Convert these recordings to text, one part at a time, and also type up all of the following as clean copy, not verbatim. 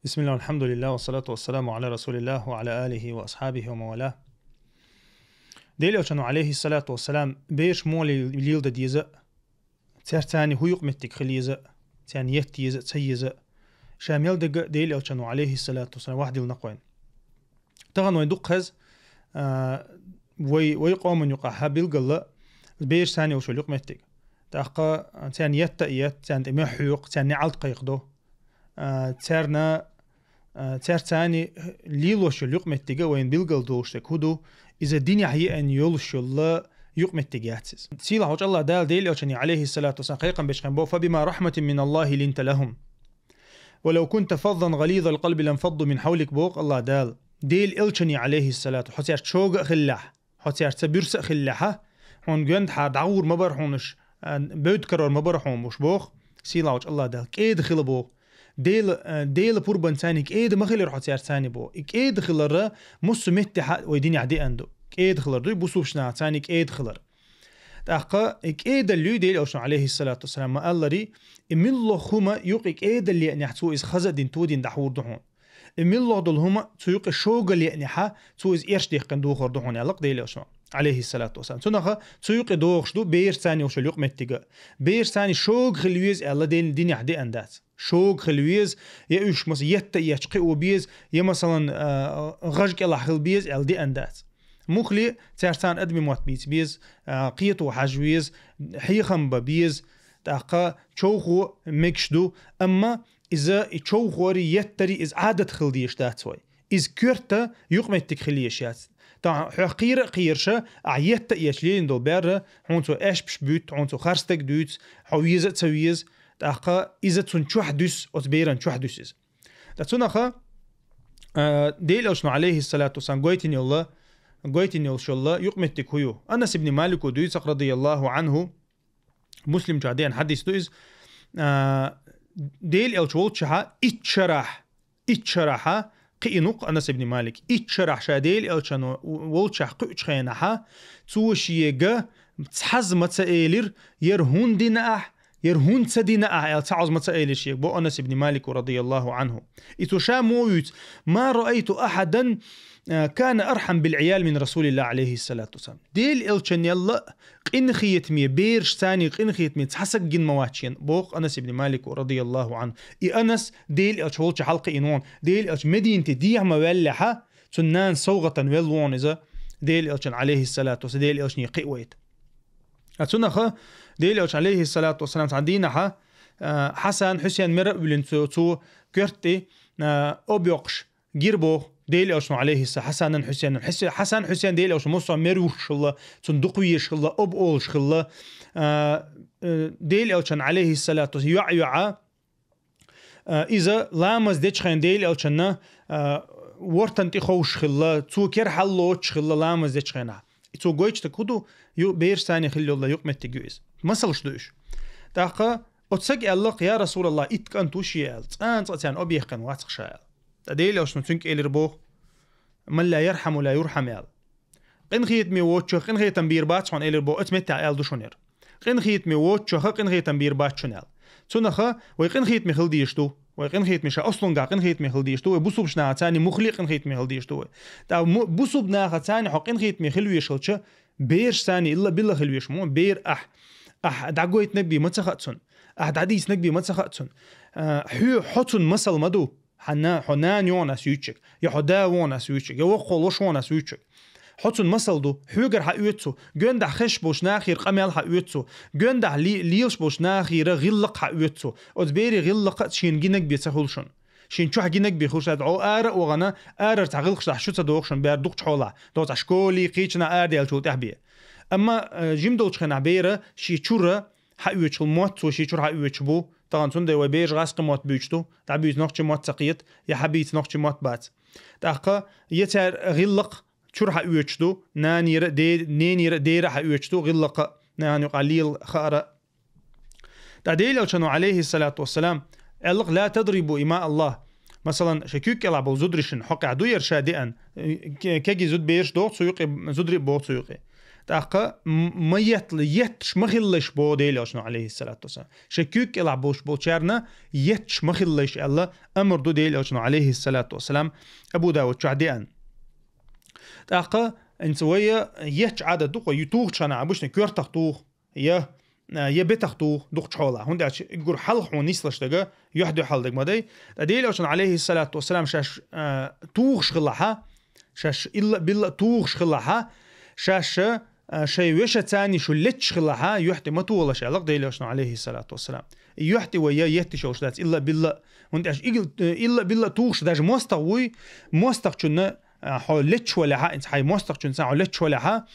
بسم الله والحمد لله والصلاة والسلام على رسول الله وعلى آله وأصحابه وموالاه. ديل أوشانو عليه الصلاة والسلام بيش مولي ليل ديزا تاني هو يقمتك خليزا تاني يتيزا تسيزا شامل دق ديل أوشانو عليه الصلاة والسلام واحد النقوين تغن ويدق هز ويقوم يقع بالقلة بيش تاني وشو يقمتك تاقا تاني يتأيت تاني محيوق تاني عالت قيقدو تارنا تاني ليلوش يقمتك وين بالقل دوشتك هدو إذا الدنيا هي أن يلش الله يقمتك ياتسز سيلا هوج الله دال ديل أوشاني عليه الصلاة والسلام قيقا بيش خنبو فبما رحمة من الله لنت لهم ولو كنت فظا غليظ القلب لانفضوا من حولك بوق الله دال ديل إلشني عليه الصلاة حتيار تشوق خلاح حتيار تبرس خلاحة هون جند حد عور مبرحونش بود كرر مبرحون مش بوخ سيلا وج الله دال كيد خلبو ديل بوربن ثاني كيد مخيل حتيار ثاني بو كيد خلر مسمت ويديني عدي عنده كيد خلر دوي بوسوبشنا ثاني كيد خلر تاقا كيد اللي ديل اوشن عليه الصلاة والسلام ما الله ري امن الله خما يوقي كيد اللي يعني حتو إز خزدين تودين دحور دهون امن الله دول هما تيوقي شوق اللي يعني حا تو إز إيش ديق كان دوخر دهون يالق ديل اوشن عليه الصلاة والسلام تنخا تيوقي دوخش دو بير ثاني وشو اليوق متيجا بير ثاني شوق خلويز الله دين دين عدي اندات شوق خلويز يأوش مثلا يتا يشقي وبيز يا مثلا غجك الله خلبيز ال دي اندات مخلي تارتان ادمي موت بيز قيت وحجويز حيخم ببيز تاقا تشوخو مكشدو اما اذا تشوخوري يتري از عادت خلديش داتوي از كورتا يقمتك خليشات تا حقير قيرشا عيت يشلين دو بر هونتو اش بش بوت هونتو خرستك دوت حويز تسويز تاقا اذا تنشوح دوس اوتبيرن شوح دوسز تاتونخا ديل اوشنو عليه الصلاه والسلام قويتني الله قويتني الله يقمتك هيو أنس بن مالك ودويسق رضي الله عنه مسلم جادين حديث دويز ديل الشولتشها اتشرح قينوق أنس بن مالك اتشرح شاديل الشنو ولتشح قيتشخينها توشيغا تحز متسائلر يرهون ديناح يرهون تدينا التعظ متسائل الشيخ بو أنس بن مالك رضي الله عنه إتوشا مويت ما رأيت أحدا كان أرحم بالعيال من رسول الله عليه الصلاة والسلام ديل إلشن يلا قن خيتمي بيرش ثاني قن خيتمي تحسق جن مواتشين بوق أنس بن مالك رضي الله عنه أنس ديل إلش هولش حلقة إنون ديل إلش مدينة ديع مولحة تنان صوغة ولون إذا ديل إلشن عليه الصلاة والسلام ديل إلشن يقويت أتنخ ديل إلش عليه الصلاة والسلام تعدينها حسن حسين مرق بلنتو كرتي أبيقش جيربو ديل أوشنو عليه السلام حسن حسين ديل أوشنو مصر مروش الله تندقويش الله أبقولش الله ديل أوشن عليه الصلاة والسلام يعيع إذا لامز ديتشخين ديل أوشننا ورتنتي خوش الله تو كير حلوش الله لامز ديتشخينها تو قويش تكودو بير ثاني خلي الله يقمت تجوز مسلش دوش تاقا أتسق الله يا رسول الله إتكن توشيال تان أبيخن واتخ شايل ديل أوشنو تنك إلي ربوخ من لا يرحم ولا يرحم يال قن خيت مي ووتشو قن خيت تنبير باتشون إلي ربو أتمتع يال دوشونير قن خيت مي ووتشو قن خيت تنبير باتشون يال تنخا ويقن خيت مي خلديشتو ويقن خيت مي شا أصلن قن خيت مي خلديشتو بوسوب شنا تاني مخلي قن خيت مي خلديشتو تا بوسوب ناخا تاني حق قن خيت مي خلويشلتش بيرش تاني إلا بالله خلويش مو بير دعقويت نبي ما تخاتسون حديث نبي ما تخاتسون حطن مسل مدو حنان يوناس يوتشك يا حدا وناس يوتشك يا وقولش وناس يوتشك حطن مسل دو حوجر حيوتسو جند خش بوش ناخير قمل حيوتسو جند ليش بوش ناخير غلق حيوتسو أتبيري غلق شين جنك بيتسهلشون شين شو حجينك بيخش أدعو وغنا تعغلقش شو تدوخشن بيردوق حولا دوت عشكولي قيتنا ديال شو تحبيه أما جيم دوتش خن عبيرة شي تشورة حيوتش الموت وشي تشور حيوتش بو طبعا تون دي بيج غاسق موت بيجتو تعبيز نوخش موت سقيت يا حبيت نوخش موت بات تاقا يتر غلق تشور حيوتش دو نانير دير حيوتش دو غلق ناني قليل خارة تعديل شنو عليه الصلاة والسلام قال لا تضربوا إماء الله مثلا شكوك يلعبوا زدرشن حق عدو يرشادئا كاجي زد بيش دوت سيوقي زدري بوت سيوقي تاقا ميت يتش مخلش بو ديلوشنو عليه الصلاة والسلام شكوك يلعب بوش بوشارنا يتش مخلش الله أمر دو ديلوشنو عليه الصلاة والسلام أبو داود شعديان تاقا انسوية يتش عدد دوق يتوغ شانا عبوشنا كورتخ توغ يا بيتخ توغ دوق شحولا هون داش يقول حلق ونيسلش دقا يحدو حل دق مدي ديلوشنو عليه الصلاة والسلام شاش توغ شغلها شاش إلا بالله توغ شغلها شاش شيء وش تاني شو لتش خلاها يحتي ما طول شيء لق ديلوشنا عليه الصلاة والسلام يحتي ويا يحتي شوش دات إلا بالله وانت إلا بالله توش داج مستوي مستقشنا حول لتش ولا ها انت حي مستقشن ساعة لتش ولا ها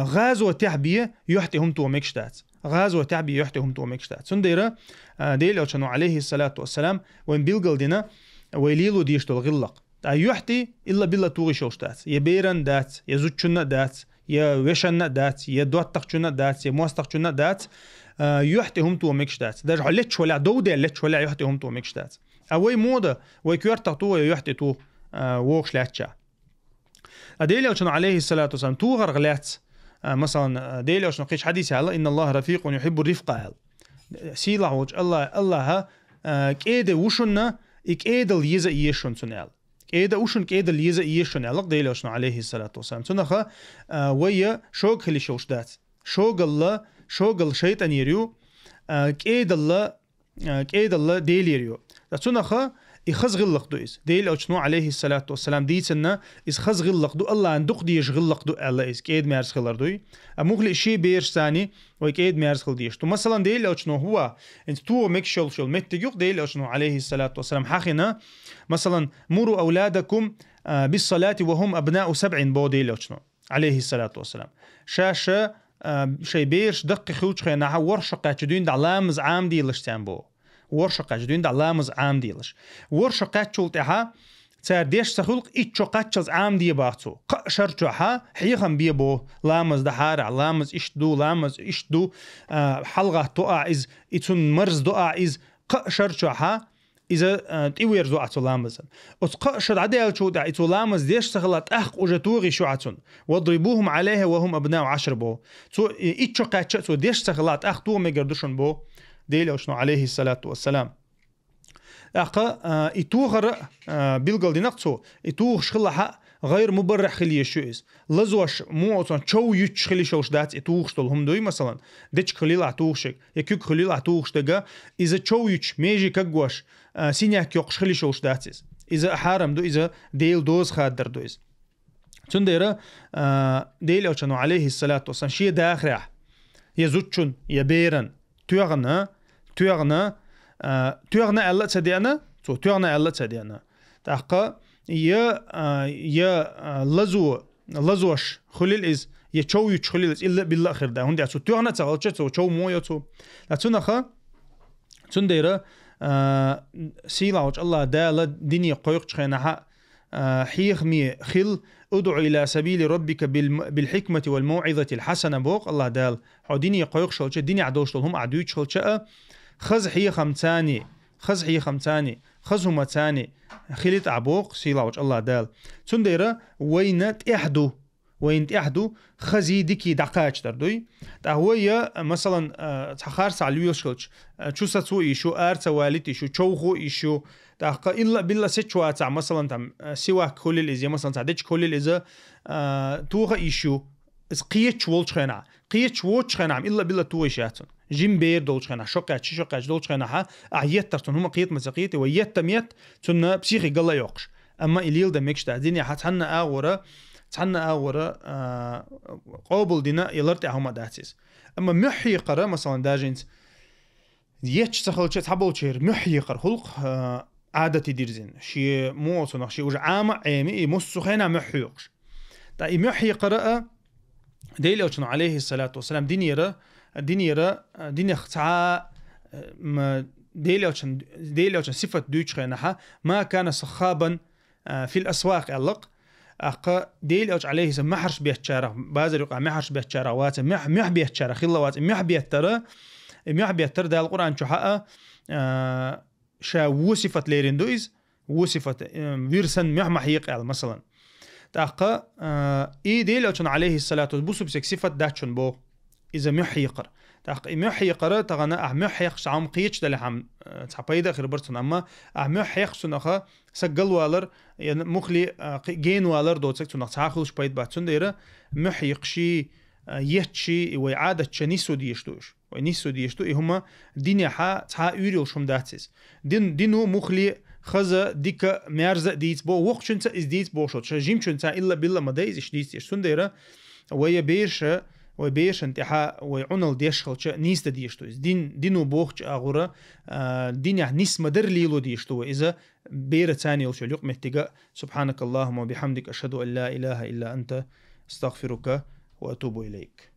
غازو تحبيه يحتي هم تو مكشتات غازو تحبيه يحتي هم تو مكشتات سنديرة ديلوشنا عليه الصلاة والسلام وين بيلقل دينا ويليلو ديشتو الغلق يحتي إلا بالله توغي شوش دات يبيرن دات يزوجنا دات يا وشنا دات يا دوتقشنا دات يا موستقشنا دات يحتي هم تو مكشتات داج لتش ولا دودة لتش ولا يحتي هم تو مكشتات أوي موضة ويكورت تو يحتي تو ووش لاتشا أديلوشن عليه الصلاة والسلام تو غرغلات مثلا ديلوشن قيش حديث على إن الله رفيق يحب الرفقة سيلا وج الله كيد وشنا إكيد اليزا يشون سنال كيدا وشن كيدا ليزا يشون علق ديلوشن عليه الصلاة والسلام تنخا ويا شوق خلي شوش دات شوق الله شوق الشيطان يريو كيدا الله ديل يريو تنخا يخز غلق دو إس ديلوشن عليه الصلاة والسلام ديتنا إس خز غلق دو الله عندك ديش غلق دو الله إس كيد مارس خلر دوي مخلي شيء بيرش ثاني وكيد مارس خل ديش تو مثلا ديلوشن هو انت تو مكشل شل متجوق ديلوشن عليه الصلاة والسلام حقنا مثلا مروا أولادكم بالصلاة وهم أبناء 7 بوديلوشن عليه الصلاة والسلام شاشة شيء بيرش دق خوش خينا ورشقة جدين دعلامز عام ديلش تنبو ورشقة جدين دعلامز عام ديلش ورشقة شلتها تار ديش سخلق إتشقاتشز عام دي باعتو شرجها حيخم بيبو لامز دهار لامز إشدو لامز إشدو حلقة تقع إز إتون مرز تقع إز شرجها إذا تيوير زوعة لامزن أتقشد عديل شو دع إتولامز ديش سخلت أخ وجتوغي شوعتون واضربوهم عليها وهم أبناء 10 بو تو إتشقاتش تو ديش سخلت أخ تو ميجردوشن بو ديلوشنو عليه الصلاة والسلام أقا إتوغر بيلقل دي نقصو إتوغ شخلها غير مبرح خليه شويس لزوش مو أصلا شو يتش خلي شوش دات إتوغ شتولهم دوي مثلا ديش خليل عتوغشك يكيك خليل عتوغشتغا إذا شو يتش ميجي كقوش سينيك يوقش خلي شوش داتيز إذا حارم دو إذا ديل دوز خادر دويز تنديرا ديل أوشانو عليه الصلاة والسلام شيء داخرح يزوتشون يبيرن تيغنا ألا تسدينا تيغنا ألا تسدينا تحقا يا لزوش خليل إز يشو يتش خليل إز إلا بالله خير ده هندي أسو تيغنا تغلشة شو مويا تو لا تنخا تنديرا سيلاوش الله دالة دنيا قيق خينها حيخ مي خل ادعو إلى سبيل ربك بالحكمة والموعظة الحسنة بوق الله دال حو دنيا قيق شلش دنيا عدوش هم عدوش شلش خز حيخم تاني خزهما تاني خليت عبوق سيلاوش الله دال تنديرا وين تحدو خزي ديكي دقاش دردوي تهوية مثلا تخار ساليوش شلش شو ساتسو إيشو أرتا والد إيشو شوخو إيشو تحقا إلا بالله سيتشوا تاع مثلا تاع سواك كل الإزي مثلا تاع ديش كل الإزا توغا إيشو قيتش وولش خنا قيتش وولش خنا إلا بالله تويشاتن جيم بير دولش خنا شقاش دولش خنا ها أعيت ترتون هم قيت مسقيتي ويت تميت تنا بسيخي قلا يوقش أما إليل دمكش تاع دنيا حتحنا أورا قابل دينا يلرت هما داتيس أما محي قرا مثلا داجنت يتش سخلش تحبول شير محي قر خلق عادتي ديرزين شي مو صنع شي وج عام عامي مس خينا محيوقش تا محي قرا ديلوشن عليه الصلاة والسلام دينيرا خطعا ديلوشن صفة دوش خينها ما كان صخابا في الأسواق علق أقا ديلوش عليه السلام محرش بيتشارع بازر يقع محرش بيتشارع وات مح بيتشارع خلا وات مح بيتر ده القرآن شو حقا شا وصفت ليرندويز وصفت فيرسن مح محيق مثلا تاقا إيدي لو كان عليه الصلاة بوسو بسك صفة داتشون بو إذا محيقر تاق محيقر تغنا محيق شعم قيتش دلهم تعبيدا خير برتون أما محيق سنخا سجل والر يعني مخلي جين والر دوتك تنخ تعخلش بيد باتون ديرة محيق شي يتشي وعادة نيسو ديشتوش ونيسو ديشتو هما دنيا حا تها يوريل شوم داتس دينو مخلي خزا ديك ميرزا ديت بو وقتشنتا إز ديت بو شوت جيمشنتا إلا بالله ما دايز إش ديت يشتون ديرة ويبيش انتحا ويعنل ديشخل نيس ديشتو دينو بوخش أغورا دنيا نيس مدر ليلو ديشتو إذا بير تاني وشلوق محتاجة سبحانك اللهم وبحمدك أشهد أن لا إله إلا أنت استغفرك وأتوب إليك.